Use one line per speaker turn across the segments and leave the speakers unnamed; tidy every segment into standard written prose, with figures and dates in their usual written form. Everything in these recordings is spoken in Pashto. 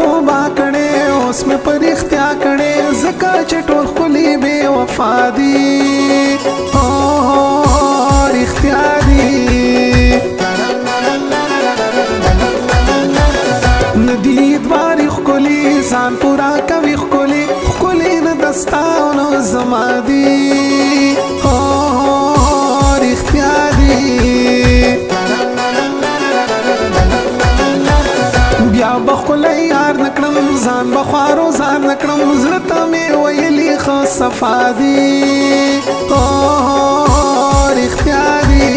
توبه کړې اوس مې په رښتیا کړې ځکه چې ټول ښکلي بې وفا دي رښتیا دي ندي دواري ښکلي ځان پورا کوي ښکلي ښکلي نه دستا نو زما دي رښتیا دي بیا به ښکلی یار نه کړم ځان به خوارو ځان نه کړم زړه ته مې ویلي ښه صفا دي رښتیا دي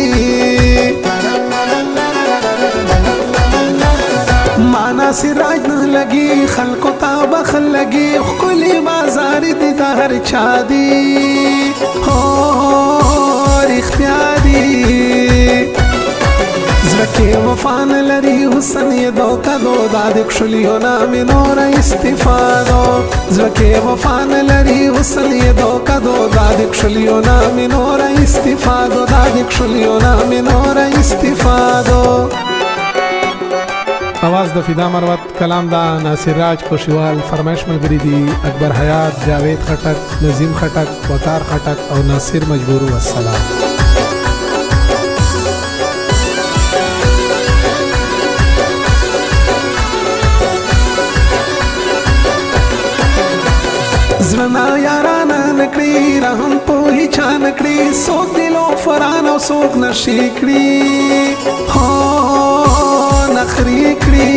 مانا سراج نه لګي خلکو ته بخل لګي ښکلي بازار دي د هر چا دي رښتیا دي زړه کې وفا نه لري حسن یې دوکه دو دا د کښلیو نه مې نوره استفادو زړه کې وفا نه لري حسن یې دوکه دو دا د کښلیو نه مې نوره استفادو دا د کښلیو نه مې نوره استفادو आवाज د فدا مروت کلام دا ناصر راج کوشیوال فرمایش ملګری دي اکبر حیات جاوید خټک نظیم خټک وقار خټک او ناصر مجبور والسلام زړه یارانه نکړي رحم په هیچا نکړي څوک دلو فران او څوک نشي کړي نخري کړي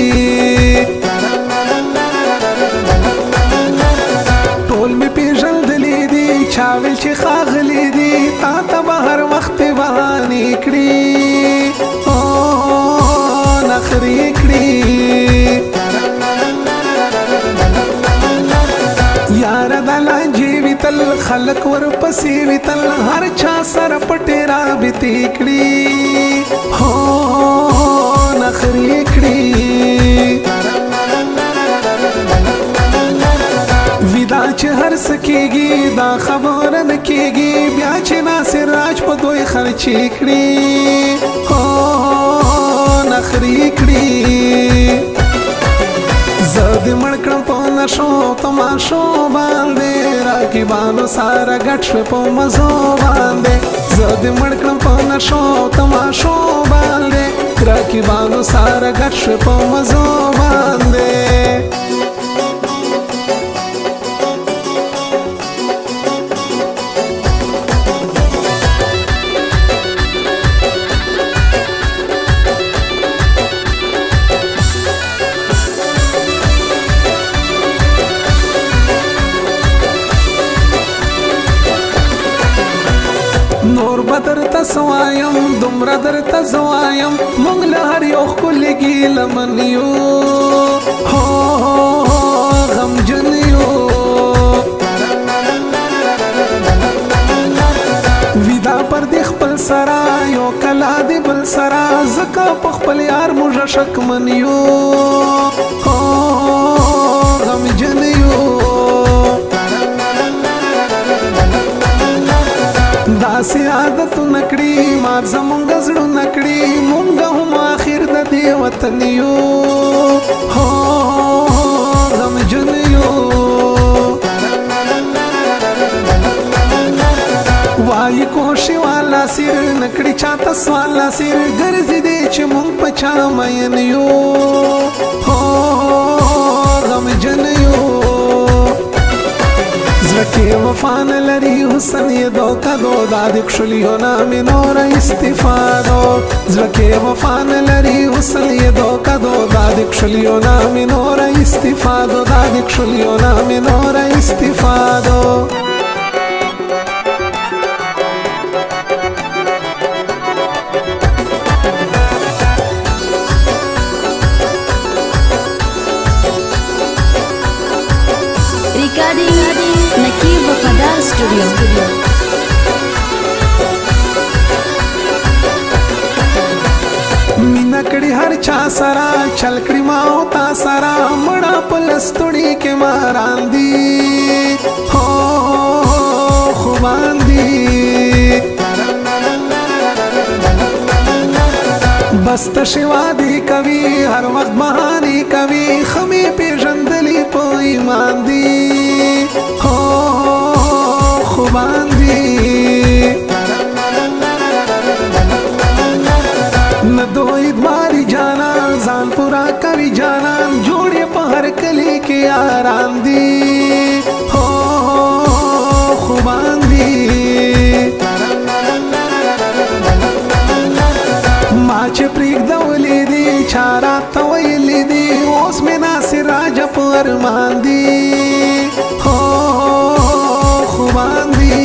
ټول مې پیژندلي دي چا ویل چې ښاغلي دي تا ته به هر وخت بهانې کړي نخري کړي یار د لانجې وي تل خلک ورپسې وي تل هر چا سره پټې رابطې کړي نخرې کړي ودا چې هر څه کېږي دا خبره نه کېږي بیا چې ناصر راج په دوی خرچې کړي نخرې کړي زه دې مړ کړم په نشو تماشو باندې راکیبانو ساره ګډ شوې په مزو باندې زه دې مړ کړم په نشو تماشو باندې راکیبانو ساره ګډ شوې په مزو باندې نور بدر تسوایم دومره در تزوایم مونږ له هر یو ښکلي ګیلمن یو غمجن یو ودا پر دې خپل سره یو کلا دې بل سره ځکه په خپل یار موږ شکمن یو غمجن یو داسې عادت نکړي مار زمونږ زړه نکړي مونږ هم آخر د دې وطن یو غمجن یو وایي کوشي والا سیر نکړي چاته سوالا سیر ګرځي دې چې مونږ په چا مین یو غمجن یو زړه کې وفا نه لري حسن یې دوکه دو دا د کښلیو نه مې نوره استفادو زړه کې وفا نه لري حسن یې دوکه دو دا د کښلیو نه مې نوره استفادو دا د کښلیو نه مې نوره استفادو
Recording Nakib Wafadar Studio.
مینا کړي هر چا سره چل کړي ما او تا سره مړه پلستړي کې ماران دي خوبان دي مست شوادی کوي هر وخت بهاني کوي خمي پیژندلی په ایمان دی خوبان دی ندوید ماری جانان ځان پورا کوي جانان جوړې په هر کلی کې یاران دی خوبان دی ما چې پرېږدولې دي چا راته ویلې دي اوس مې ناصر راجه په ارمان دي خوبان دي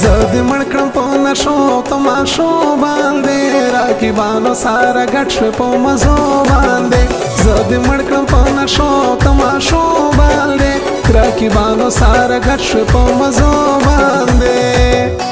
زه دې مړ کړم په نشو تماشو باندې راقیبانو ساره ګډ شوې په مزو باندې زه دې مړ کړم په نشو تماشو باندې راقیبانو ساره ګډ شوې په مزو باندې